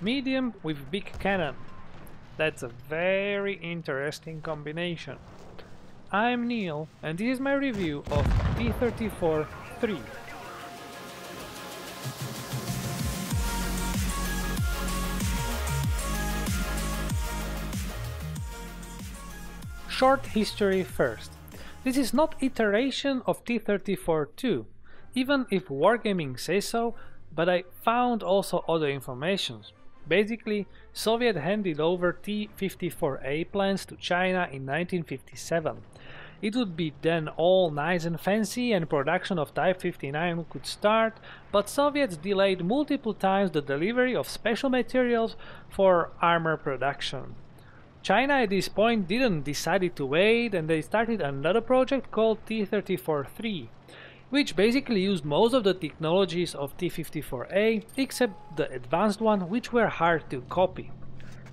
medium with big cannon. That's a very interesting combination. I'm Neil, and this is my review of T-34-3. Short history first. This is not iteration of T-34-2, even if Wargaming says so, but I found also other informations. Basically, Soviet handed over T-54A plans to China in 1957. It would be then all nice and fancy and production of Type 59 could start, but Soviets delayed multiple times the delivery of special materials for armor production. China at this point didn't decide to wait, and they started another project called T-34-3, which basically used most of the technologies of T-54A except the advanced one, which were hard to copy.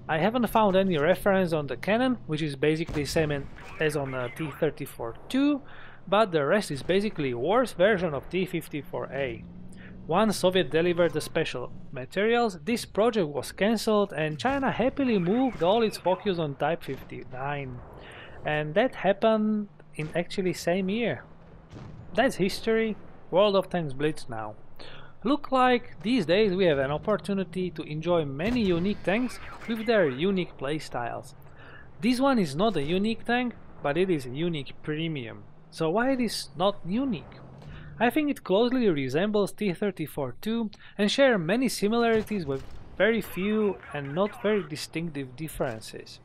I haven't found any reference on the cannon, which is basically same as on T-34-2, but the rest is basically worse version of T-54A. Once Soviet delivered the special materials, this project was cancelled and China happily moved all its focus on Type 59. And that happened in actually same year. That's history. World of Tanks Blitz now. Look like these days we have an opportunity to enjoy many unique tanks with their unique playstyles. This one is not a unique tank, but it is a unique premium. So why it is not unique? I think it closely resembles T-34-2 and share many similarities with very few and not very distinctive differences.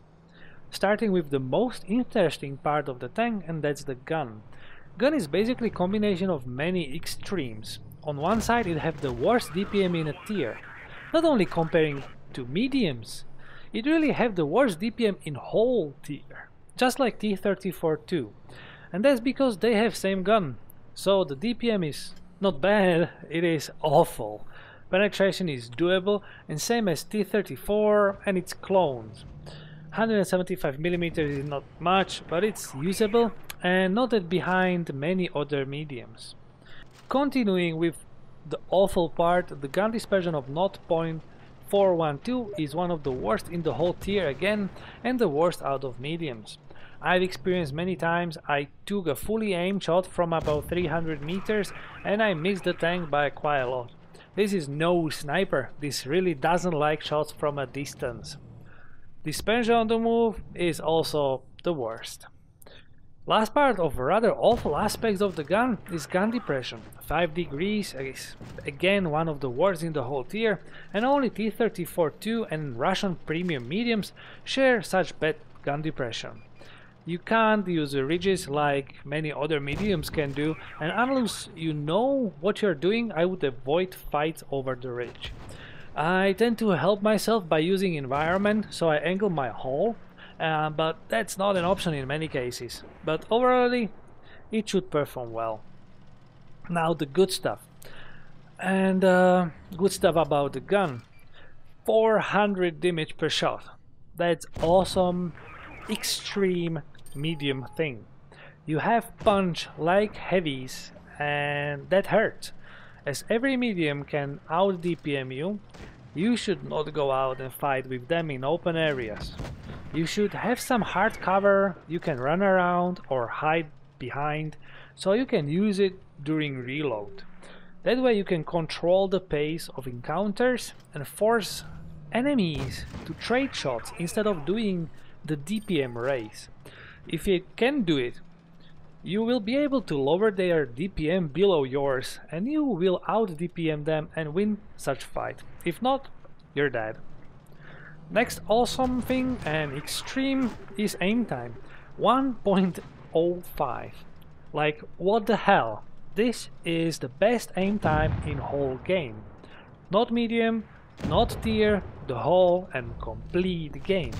Starting with the most interesting part of the tank, and that's the gun. Gun is basically a combination of many extremes. On one side it has the worst DPM in a tier, not only comparing to mediums, it really has the worst DPM in whole tier, just like T-34-2, and that's because they have same gun. So the DPM is not bad, it is awful. Penetration is doable and same as T-34 and its clones. 175mm is not much, but it's usable and not that behind many other mediums. Continuing with the awful part, the gun dispersion of 0.412 is one of the worst in the whole tier again and the worst out of mediums. I've experienced many times I took a fully aimed shot from about 300 meters and I missed the tank by quite a lot. This is no sniper, this really doesn't like shots from a distance. Dispersion on the move is also the worst. Last part of rather awful aspects of the gun is gun depression. 5 degrees is again one of the worst in the whole tier, and only T-34-2 and Russian premium mediums share such bad gun depression. You can't use ridges like many other mediums can do, and unless you know what you're doing, I would avoid fights over the ridge. I tend to help myself by using environment, so I angle my hull, but that's not an option in many cases. But overall, it should perform well. Now the good stuff. And good stuff about the gun. 400 damage per shot. That's awesome, extreme medium thing. You have punch like heavies and that hurts. As every medium can out DPM you, you should not go out and fight with them in open areas. You should have some hard cover you can run around or hide behind, so you can use it during reload. That way you can control the pace of encounters and force enemies to trade shots instead of doing the DPM race. If you can do it, you will be able to lower their DPM below yours and you will out DPM them and win such fight. If not, you're dead. Next awesome thing and extreme is aim time. 1.05. Like what the hell? This is the best aim time in whole game. Not medium, not tier, the whole and complete game.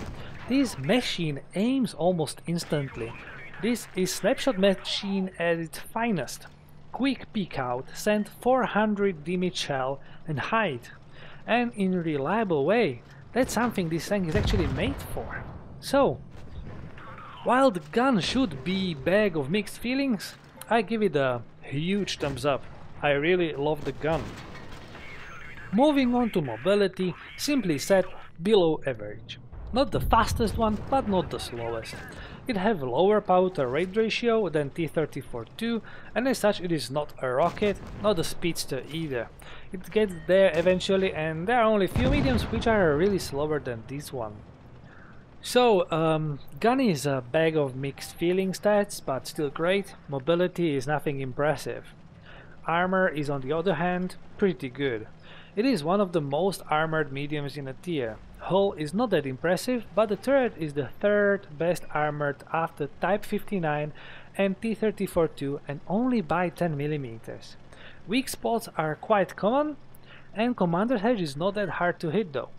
This machine aims almost instantly. This is snapshot machine at its finest. Quick peek out, send 400 damage shell and hide. And in a reliable way. That's something this tank is actually made for. So, while the gun should be bag of mixed feelings, I give it a huge thumbs up. I really love the gun. Moving on to mobility, simply set below average. Not the fastest one, but not the slowest. It has lower power to rate ratio than T-34-2, and as such it is not a rocket, not a speedster either. It gets there eventually, and there are only few mediums which are really slower than this one. So, gun is a bag of mixed feeling stats, but still great. Mobility is nothing impressive. Armor is on the other hand pretty good. It is one of the most armored mediums in a tier. Hull is not that impressive, but the turret is the third best armored after Type 59 and T-34-2 and only by 10mm. Weak spots are quite common, and Commander's Hedge is not that hard to hit though.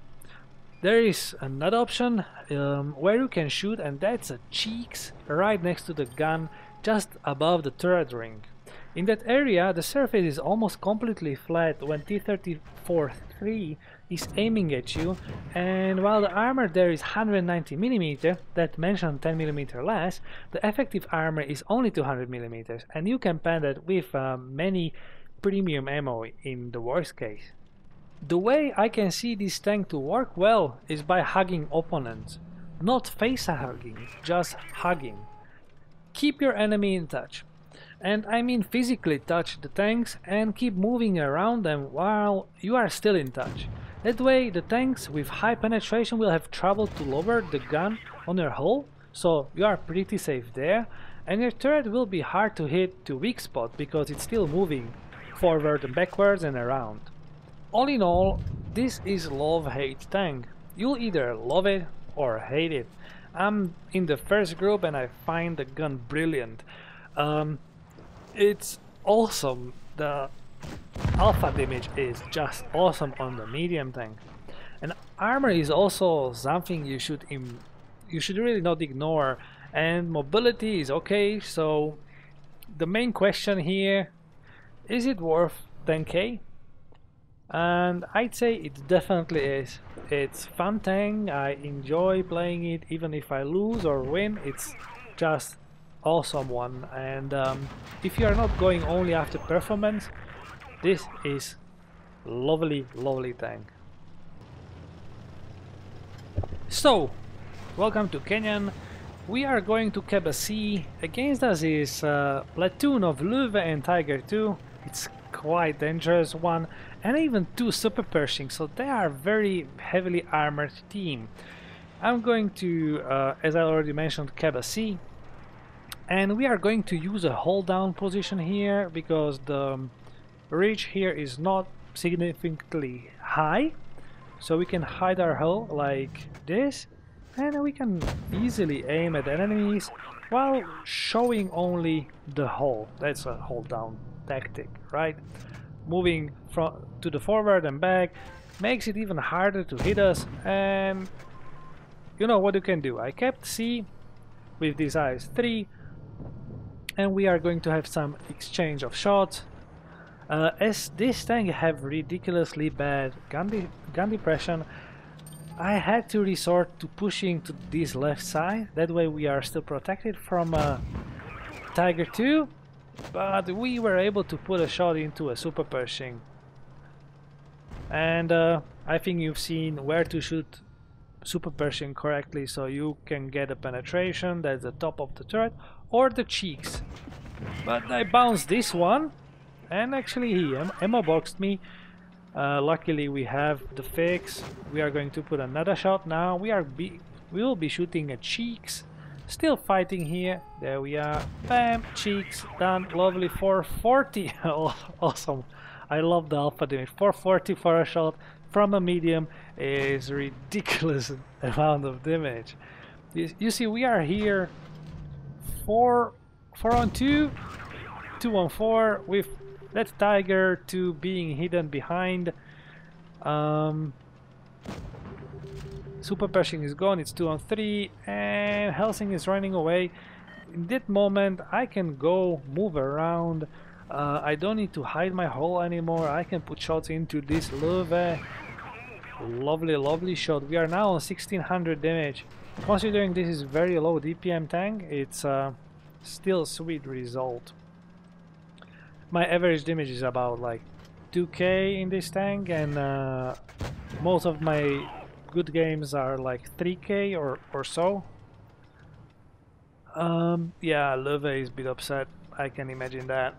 There is another option where you can shoot, and that's a cheeks right next to the gun, just above the turret ring. In that area the surface is almost completely flat when T-34-3 is aiming at you, and while the armor there is 190mm, that mentioned 10mm less, the effective armor is only 200mm, and you can pen that with many premium ammo in the worst case. The way I can see this tank to work well is by hugging opponents. Not face hugging, just hugging. Keep your enemy in touch. And I mean physically touch the tanks and keep moving around them while you are still in touch. That way the tanks with high penetration will have trouble to lower the gun on your hull, so you are pretty safe there, and your turret will be hard to hit to weak spot because it's still moving forward and backwards and around. All in all, this is love-hate tank. You'll either love it or hate it. I'm in the first group and I find the gun brilliant. It's awesome. The alpha damage is just awesome on the medium tank. And armor is also something you should really not ignore. And mobility is okay, so the main question here, is it worth 10k? And I'd say it definitely is. It's fun tank, I enjoy playing it even if I lose or win, it's just awesome one. And if you are not going only after performance, this is lovely tank. So, welcome to Canyon. We are going to Caba C. Against us is a platoon of Löwe and Tiger 2. It's quite dangerous one, and even two Super Pershing, so they are very heavily armored team. I'm going to, as I already mentioned, Caba C, and we are going to use a hold down position here because the ridge here is not significantly high, so we can hide our hull like this, and we can easily aim at enemies while showing only the hull. That's a hold down tactic, right? Moving to the forward and back makes it even harder to hit us, and you know what you can do. I kept C with this IS-3, and we are going to have some exchange of shots. As this tank have ridiculously bad gun depression, I had to resort to pushing to this left side, that way we are still protected from Tiger 2, but we were able to put a shot into a Super Pershing. And I think you've seen where to shoot Super Pershing correctly, so you can get a penetration, that's the top of the turret, or the cheeks. But I bounced this one, and actually he ammo boxed me. Luckily we have the fix. We are going to put another shot now. We will be shooting at cheeks. Still fighting here. There we are. Bam! Cheeks done. Lovely. 440. Awesome. I love the alpha damage. 440 for a shot from a medium is ridiculous amount of damage. You see, we are here 4 on 2, 2 on 4 with that Tiger 2 being hidden behind. Super Pershing is gone, it's 2 on 3, and Helsing is running away. In that moment I can go move around. I don't need to hide my hull anymore. I can put shots into this Löwe. Lovely shot. We are now on 1600 damage. Considering this is very low DPM tank, it's still a sweet result. My average damage is about like 2k in this tank, and most of my good games are like 3k or so. Yeah, Love is a bit upset, I can imagine that.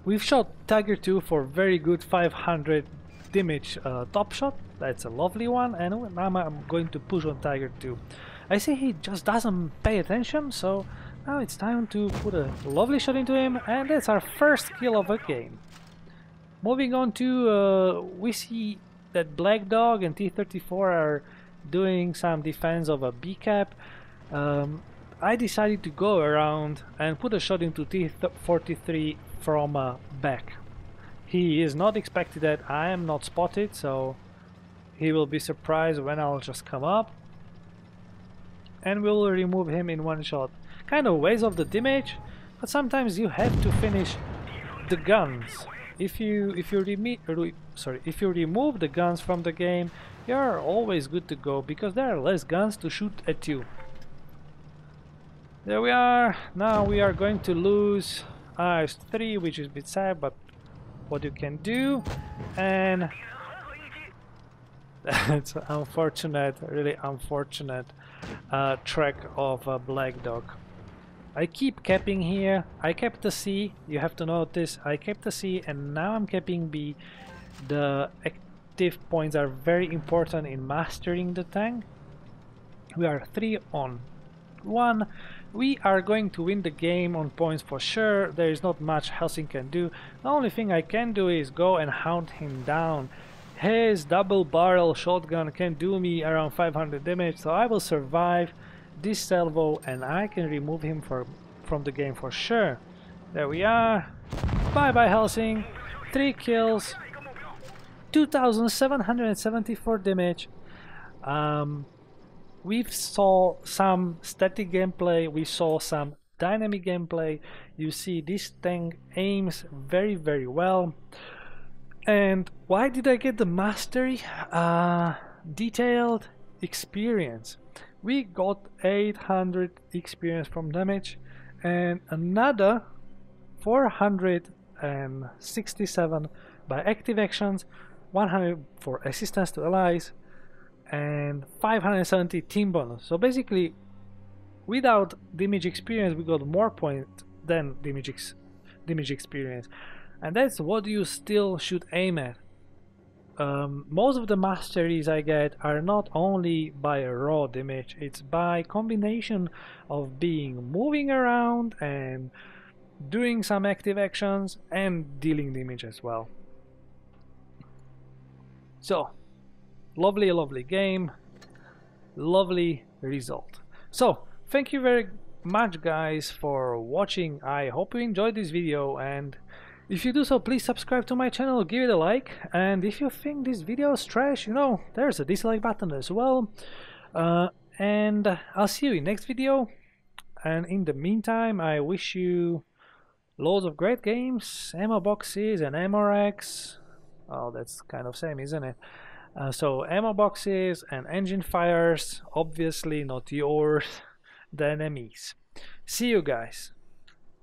We've shot Tiger 2 for very good 500 damage top shot, that's a lovely one, and now I'm going to push on Tiger 2. I see he just doesn't pay attention, so now it's time to put a lovely shot into him, and that's our first kill of the game. Moving on to, we see that Black Dog and T-34 are doing some defense of a B-cap. I decided to go around and put a shot into T-34-3 from back. He is not expected that I am not spotted, so he will be surprised when I'll just come up. And we'll remove him in one shot. Kind of waste of the damage, but sometimes you have to finish the guns. If you remove the guns from the game, you're always good to go because there are less guns to shoot at you. There we are. Now we are going to lose IS-3, which is a bit sad, but what you can do. And that's unfortunate, really unfortunate track of Black Dog. I keep capping here. I kept the C, you have to notice. I kept the C and now I'm capping B. The active points are very important in mastering the tank. We are 3 on 1. We are going to win the game on points for sure. There is not much Helsing can do. The only thing I can do is go and hunt him down. His double barrel shotgun can do me around 500 damage, so I will survive this salvo and I can remove him from the game for sure. There we are. Bye bye Helsing. 3 kills, 2774 damage. We saw some static gameplay, we saw some dynamic gameplay. You see this tank aims very well. And why did I get the mastery? Detailed experience. We got 800 experience from damage and another 467 by active actions, 100 for assistance to allies, and 570 team bonus. So basically, without damage experience, we got more points than damage experience, and that's what you still should aim at. Most of the masteries I get are not only by raw damage, it's by combination of moving around and doing some active actions and dealing damage as well. So, lovely game, lovely result. So, thank you very much guys for watching. I hope you enjoyed this video, and if you do so, please subscribe to my channel, give it a like, and if you think this video is trash, you know, there's a dislike button as well. And I'll see you in next video, and in the meantime I wish you loads of great games, ammo boxes and ammo racks. Oh, that's kind of same, isn't it? So ammo boxes and engine fires, obviously not yours, the enemies. See you guys.